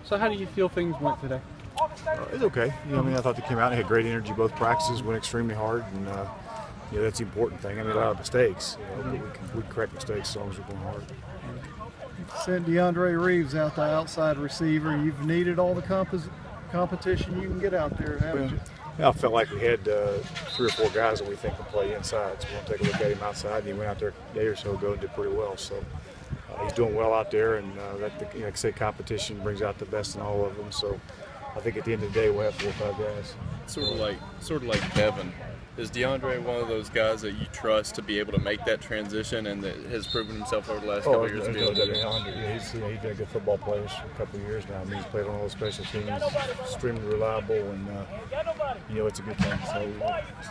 So how do you feel things went today? It's okay. I mean, I thought they came out and had great energy. Both practices went extremely hard, and that's the important thing. I mean, a lot of mistakes, but we can correct mistakes as long as we're going hard. Sent DeAndre Reeves out the outside receiver. You've needed all the competition you can get out there, haven't you? Yeah, I felt like we had 3 or 4 guys that we think can play inside. So we'll take a look at him outside. And he went out there a day or so ago and did pretty well. So he's doing well out there, and like I say, competition brings out the best in all of them. So I think at the end of the day, we'll have 4 or 5 guys. Sort of like Kevin. Is DeAndre one of those guys that you trust to be able to make that transition and that has proven himself over the last couple of years? He's been a good football player for a couple of years now. I mean, he's played on all the special teams, extremely reliable, and it's a good thing. So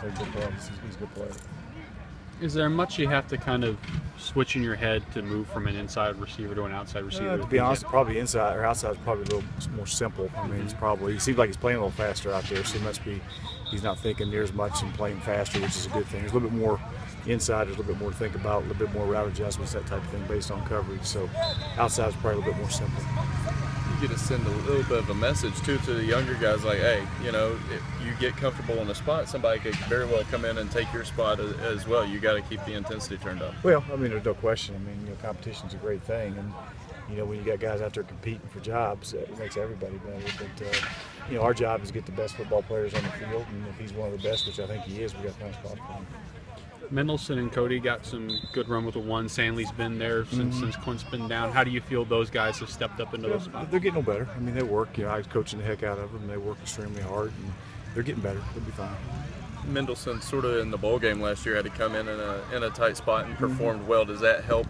he's a good player. Is there much you have to kind of switch in your head to move from an inside receiver to an outside receiver? To be honest, probably inside or outside is probably a little more simple. I mean, he seems like he's playing a little faster out there, so he's not thinking near as much and playing faster, which is a good thing. There's a little bit more inside, there's a little bit more to think about, a little bit more route adjustments, that type of thing based on coverage. So outside is probably a little bit more simple. You get to send a little bit of a message too to the younger guys, like, hey, if you get comfortable in a spot, somebody could very well come in and take your spot as well. You got to keep the intensity turned up. Well, I mean, there's no question. I mean, competition's a great thing, and when you got guys out there competing for jobs, it makes everybody better. But our job is to get the best football players on the field, and if he's one of the best, which I think he is, we got plenty of spot for him. Mendelson and Cody got some good run with the one. Stanley's been there since Quint's been down. How do you feel those guys have stepped up into those spots? They're getting no better. I mean, they work. I was coaching the heck out of them. They work extremely hard, and they're getting better. They'll be fine. Mendelson, sort of in the bowl game last year, had to come in a tight spot and performed well. Does that help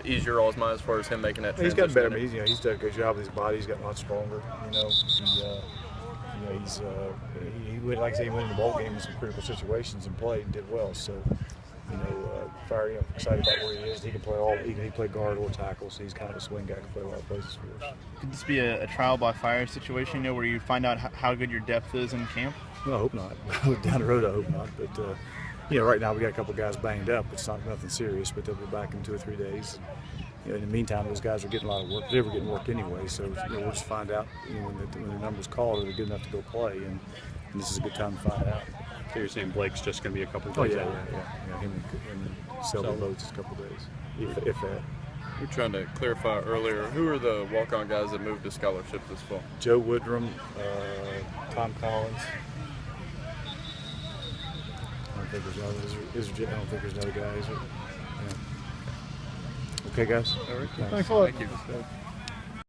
ease your all's mind as far as him making that transition? He's gotten better. I mean, he's done a good job with his body. He's gotten a lot stronger. He went, like I say, he went in the bowl game in some critical situations and played and did well. So, excited about where he is. He can play he play guard or tackle, so he's kind of a swing guy. Can play a lot of places for us. Could this be a trial by fire situation, where you find out how good your depth is in camp? No, I hope not. Down the road, I hope not. But right now we got a couple guys banged up. It's nothing serious, but they'll be back in 2 or 3 days. And, in the meantime, those guys are getting a lot of work. They were getting work anyway, so we'll just find out when the numbers call, are they good enough to go play, and this is a good time to find out. So you're saying Blake's just going to be a couple of days out? Yeah. Him and Selby loads just a couple of days, if that. We're trying to clarify earlier, who are the walk-on guys that moved to scholarship this fall? Joe Woodrum, Tom Collins. I don't think there's another guy, is there? Yeah. Okay, guys. All right. Thanks a lot. Thank you.